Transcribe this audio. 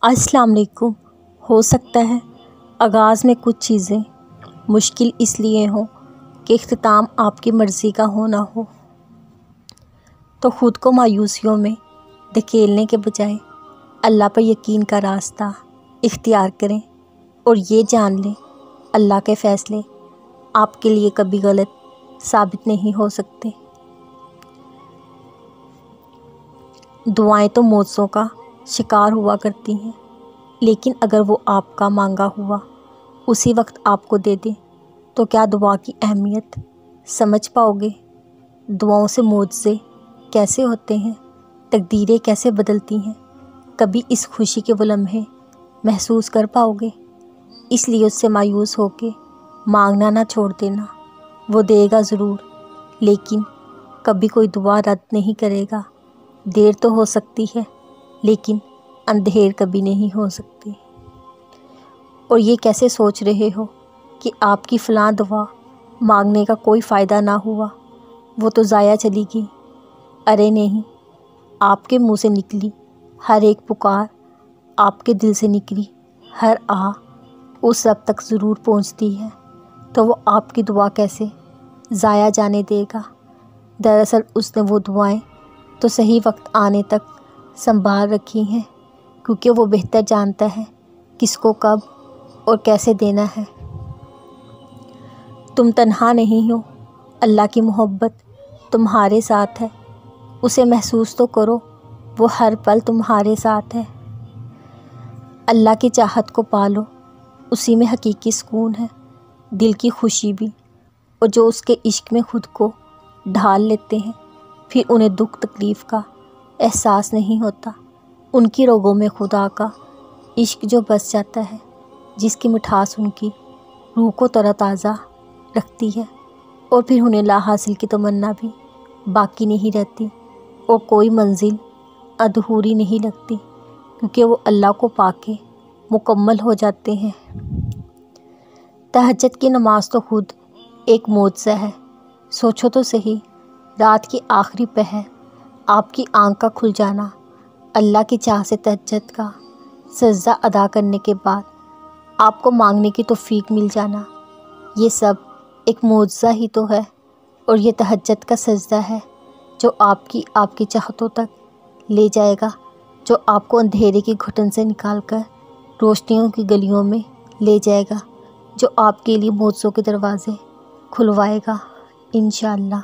السلام علیکم۔ ہو سکتا ہے آغاز میں کچھ چیزیں مشکل اس لیے ہوں کہ اختتام آپ کی مرضی کا ہونا ہو، تو خود کو مایوسیوں میں دھکیلنے کے بجائے اللہ پر یقین کا راستہ اختیار کریں اور یہ جان لیں اللہ کے فیصلے آپ کے لیے کبھی غلط ثابت نہیں ہو سکتے۔ دعائیں تو معجزوں کا شکار ہوا کرتی ہیں، لیکن اگر وہ آپ کا مانگا ہوا اسی وقت آپ کو دے دیں تو کیا دعا کی اہمیت سمجھ پاؤ گے؟ دعاؤں سے معجزے کیسے ہوتے ہیں، تقدیریں کیسے بدلتی ہیں، کبھی اس خوشی کے وہ لمحے محسوس کر پاؤ گے؟ اس لیے اس سے مایوس ہو کے مانگنا نہ چھوڑ دینا، وہ دے گا ضرور، لیکن کبھی کوئی دعا رد نہیں کرے گا۔ دیر تو ہو سکتی ہے لیکن اندھیر کبھی نہیں ہو سکتی۔ اور یہ کیسے سوچ رہے ہو کہ آپ کی فلاں دعا مانگنے کا کوئی فائدہ نہ ہوا، وہ تو ضائع چلی گئی؟ ارے نہیں، آپ کے منہ سے نکلی ہر ایک پکار، آپ کے دل سے نکلی ہر آہ اس رب تک ضرور پہنچتی ہے، تو وہ آپ کی دعا کیسے ضائع جانے دے گا؟ دراصل اس نے وہ دعائیں تو صحیح وقت آنے تک سنبھال رکھی ہیں، کیونکہ وہ بہتر جانتا ہے کس کو کب اور کیسے دینا ہے۔ تم تنہا نہیں ہو، اللہ کی محبت تمہارے ساتھ ہے، اسے محسوس تو کرو، وہ ہر پل تمہارے ساتھ ہے۔ اللہ کی چاہت کو پالو، اسی میں حقیقی سکون ہے، دل کی خوشی بھی۔ اور جو اس کے عشق میں خود کو ڈھال لیتے ہیں پھر انہیں دکھ تکلیف کا احساس نہیں ہوتا۔ ان کی رگوں میں خدا کا عشق جو بس جاتا ہے، جس کی مٹھاس ان کی روح کو تر و تازہ رکھتی ہے، اور پھر انہیں لا حاصل کی تمنا بھی باقی نہیں رہتی اور کوئی منزل ادھوری نہیں لگتی، کیونکہ وہ اللہ کو پا کے مکمل ہو جاتے ہیں۔ تہجد کی نماز تو خود ایک معجزہ ہے۔ سوچو تو صحیح، رات کی آخری پہر آپ کی آنکھ کا کھل جانا، اللہ کی چاہ سے تہجد کا سجدہ ادا کرنے کے بعد آپ کو مانگنے کی توفیق مل جانا، یہ سب ایک معجزہ ہی تو ہے۔ اور یہ تہجد کا سجدہ ہے جو آپ کی چاہتوں تک لے جائے گا، جو آپ کو اندھیرے کی گھٹن سے نکال کر روشنیوں کی گلیوں میں لے جائے گا، جو آپ کے لیے معجزوں کے دروازے کھلوائے گا انشاءاللہ۔